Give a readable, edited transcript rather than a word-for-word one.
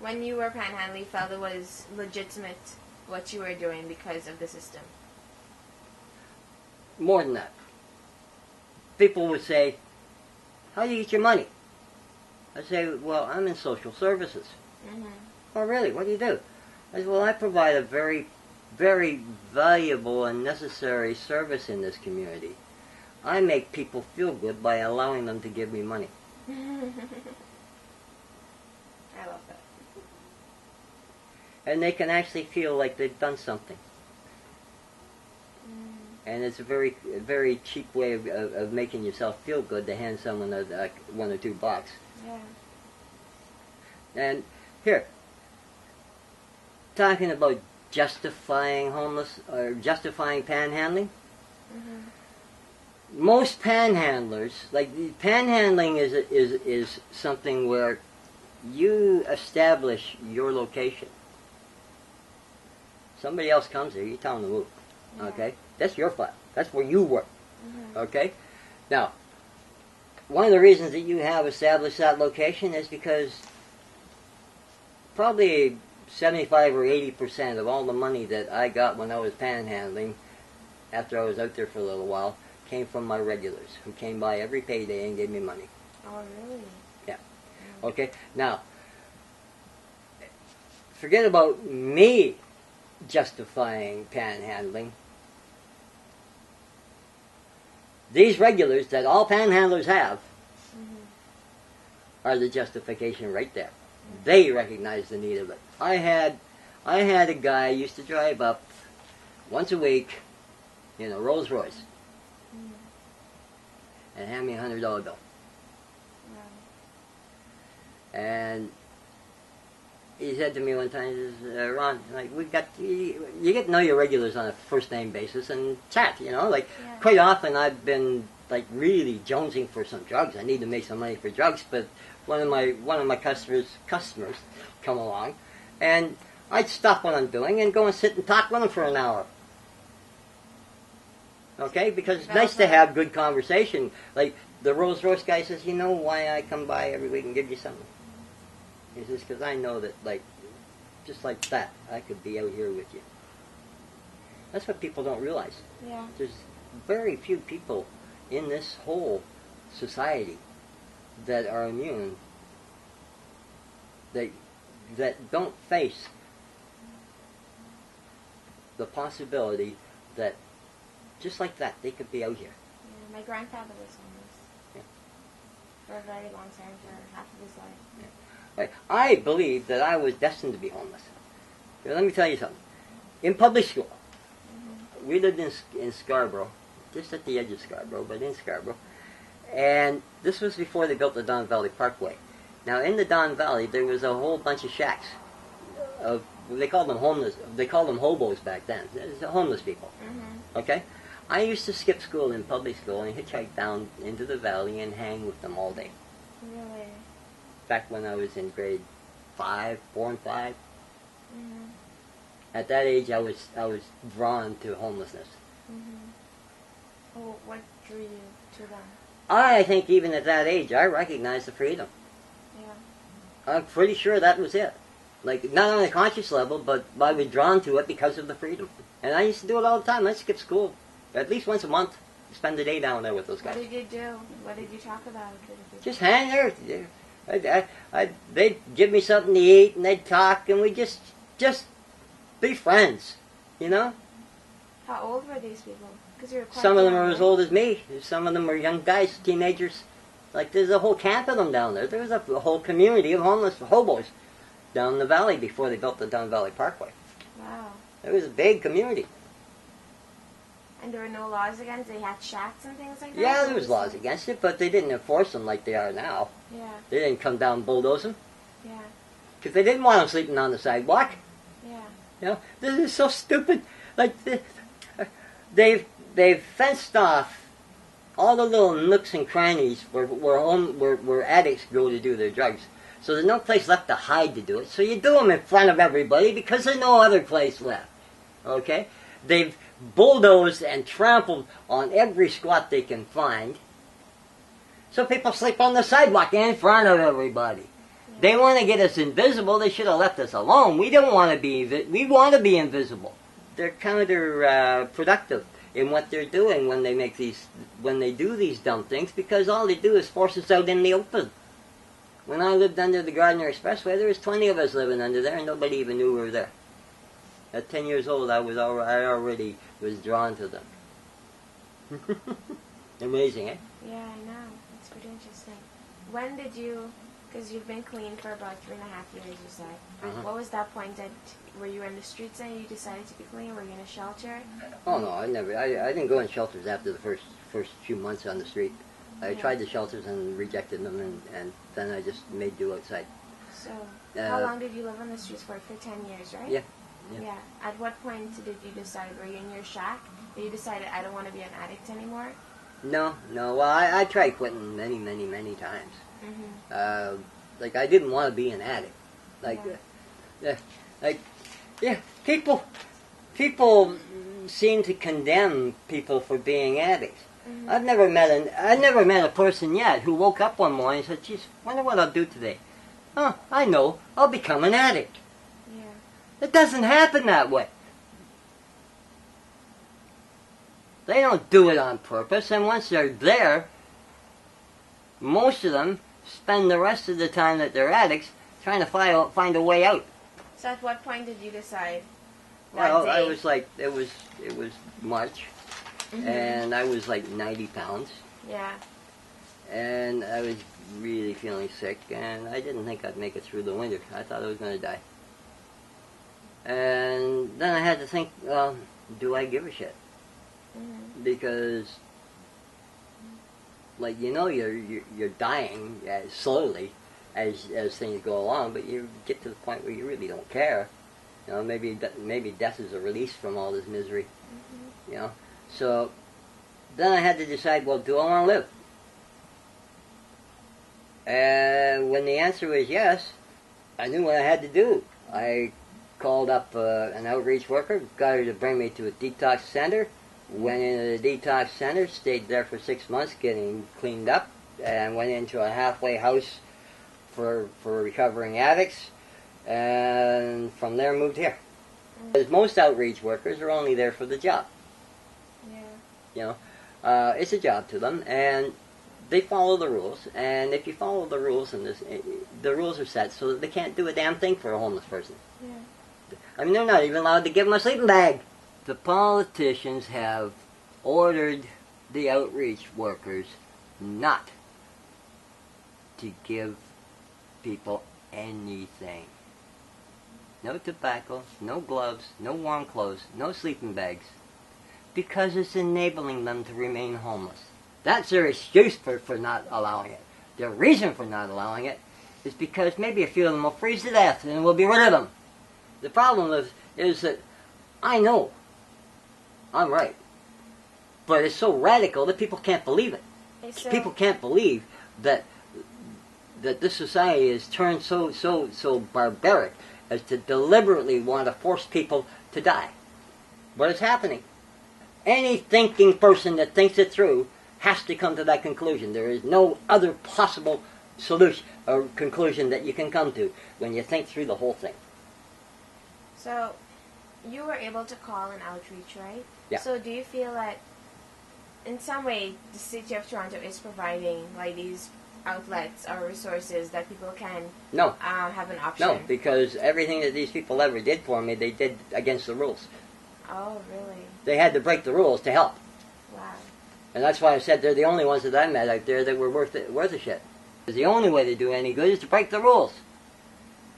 When you were panhandling, you felt it was legitimate what you were doing because of the system? More than that. People would say, how do you get your money? I'd say, well, I'm in social services. Mm-hmm. Oh, really? What do you do? I said, well, I provide a very, very valuable and necessary service in this community. I make people feel good by allowing them to give me money. I love that. And they can actually feel like they've done something. And it's a very, very cheap way of making yourself feel good to hand someone $1 or $2. Yeah. And here, talking about justifying homeless or justifying panhandling. Mm-hmm. Most panhandlers, like panhandling, is something where you establish your location. Somebody else comes here, you tell them to move. Yeah. Okay, that's your file. That's where you work. Mm-hmm. Okay, now one of the reasons that you have established that location is because probably 75 or 80% of all the money that I got when I was panhandling, after I was out there for a little while, came from my regulars who came by every payday and gave me money. Oh, really? Yeah. Okay. Now, forget about me justifying panhandling. These regulars that all panhandlers have are the justification right there. They recognize the need of it. I had a guy who used to drive up once a week in a Rolls Royce and hand me $100 bill. Wow. And he said to me one time, he says, Ron, like, you get to know your regulars on a first name basis and chat, like Yeah. quite often I've been like really jonesing for some drugs. I need to make some money for drugs, but one of my customers come along, and I'd stop what I'm doing and go and sit and talk with them for an hour. Okay, because it's nice to have good conversation. Like the Rolls Royce guy says, you know why I come by every week and give you something? He says, because I know that, like, just like that, I could be out here with you. That's what people don't realize. Yeah. There's very few people in this whole society that are immune, that don't face the possibility that just like that they could be out here. Yeah, my grandfather was homeless. Yeah. For a very long time, for half of his life. Yeah. Right. I believe that I was destined to be homeless. Now, let me tell you something. In public school, we lived in Scarborough, just at the edge of Scarborough, but in Scarborough. And this was before they built the Don Valley Parkway. Now, in the Don Valley, there was a whole bunch of shacks. They called them homeless. They called them hobos back then. Homeless people. Mm-hmm. Okay? I used to skip school in public school and hitchhike down into the valley and hang with them all day. Really? Back when I was in grade 4 and 5. Mm-hmm. At that age, I was drawn to homelessness. Mm-hmm. Oh, what drew you to them? I think even at that age, I recognized the freedom. Yeah. I'm pretty sure that was it. Like, not on a conscious level, but I was drawn to it because of the freedom. And I used to do it all the time. I'd skip school at least once a month, spend the day down there with those guys. What did you do? What did you talk about? Just hang there. They'd give me something to eat, and they'd talk, and we'd just be friends, you know? How old were these people? Because you were quite Some of them young, are right? as old as me. Some of them are young guys, teenagers. Like, there's a whole camp of them down there. There was a whole community of homeless hobos down the valley before they built the Don Valley Parkway. Wow. It was a big community. And there were no laws against it? They had shacks and things like that? Yeah, there was laws against it, but they didn't enforce them like they are now. Yeah. They didn't come down and bulldoze them. Yeah. Because they didn't want them sleeping on the sidewalk. Yeah. You know, this is so stupid. Like, they've fenced off all the little nooks and crannies where addicts go to do their drugs. So there's no place left to hide to do it. So you do them in front of everybody because there's no other place left. Okay? They've bulldozed and trampled on every squat they can find. So people sleep on the sidewalk in front of everybody. Yeah. They want to get us invisible. They should have left us alone. We don't want to be. We want to be invisible. They're counterproductive in what they're doing when they do these dumb things, because all they do is force us out in the open. When I lived under the Gardner Expressway, there was 20 of us living under there, and nobody even knew we were there. At 10 years old, I already was drawn to them. Amazing, eh? Yeah, I know. It's pretty interesting. When did you, because you've been clean for about 3.5 years, you said. What was that point that, were you in the streets and you decided to be clean? Were you in a shelter? Oh no, I didn't go in shelters after the first few months on the street. I tried the shelters and rejected them, and then I just made do outside. So, how long did you live on the streets for? For 10 years, right? Yeah. At what point did you decide, were you in your shack, that you decided, I don't want to be an addict anymore? No. Well, I tried quitting many times. Like, I didn't want to be an addict. People seem to condemn people for being addicts. I've never met a person yet who woke up one morning and said, "Geez, wonder what I'll do today." Oh, I know, I'll become an addict. Yeah. It doesn't happen that way. They don't do it on purpose, and once they're there, most of them spend the rest of the time that they're addicts trying to find a way out. So at what point did you decide? Well, I was like, it was March, and I was like 90 pounds. Yeah. And I was really feeling sick, and I didn't think I'd make it through the winter. I thought I was going to die. And then I had to think, well, do I give a shit? Because, like, you know, you're dying slowly as things go along, but you get to the point where you really don't care. You know, maybe death is a release from all this misery. You know, so then I had to decide, well, do I want to live? And when the answer was yes, I knew what I had to do. I called up an outreach worker, got her to bring me to a detox center, went into the detox center, stayed there for 6 months getting cleaned up, and went into a halfway house for recovering addicts, and from there moved here. Because most outreach workers are only there for the job. Yeah. You know, it's a job to them, and they follow the rules, and if you follow the rules, and the rules are set so that they can't do a damn thing for a homeless person. Yeah. I mean, they're not even allowed to give them a sleeping bag. The politicians have ordered the outreach workers not to give people anything. No tobacco, no gloves, no warm clothes, no sleeping bags, because it's enabling them to remain homeless. That's their excuse for not allowing it. Their reason for not allowing it is because maybe a few of them will freeze to death and we'll be rid of them. The problem is that I know I'm right, but it's so radical that people can't believe it. People can't believe that this society has turned so barbaric as to deliberately want to force people to die. But it's happening. Any thinking person that thinks it through has to come to that conclusion. There is no other possible solution or conclusion that you can come to when you think through the whole thing. So, you were able to call an outreach, right? Yeah. So do you feel that in some way the City of Toronto is providing like these outlets or resources that people can have an option? No, because everything that these people ever did for me, they did against the rules. Oh, really? They had to break the rules to help. Wow. And that's why I said they're the only ones that I met out there that were worth a shit. Because the only way to do any good is to break the rules.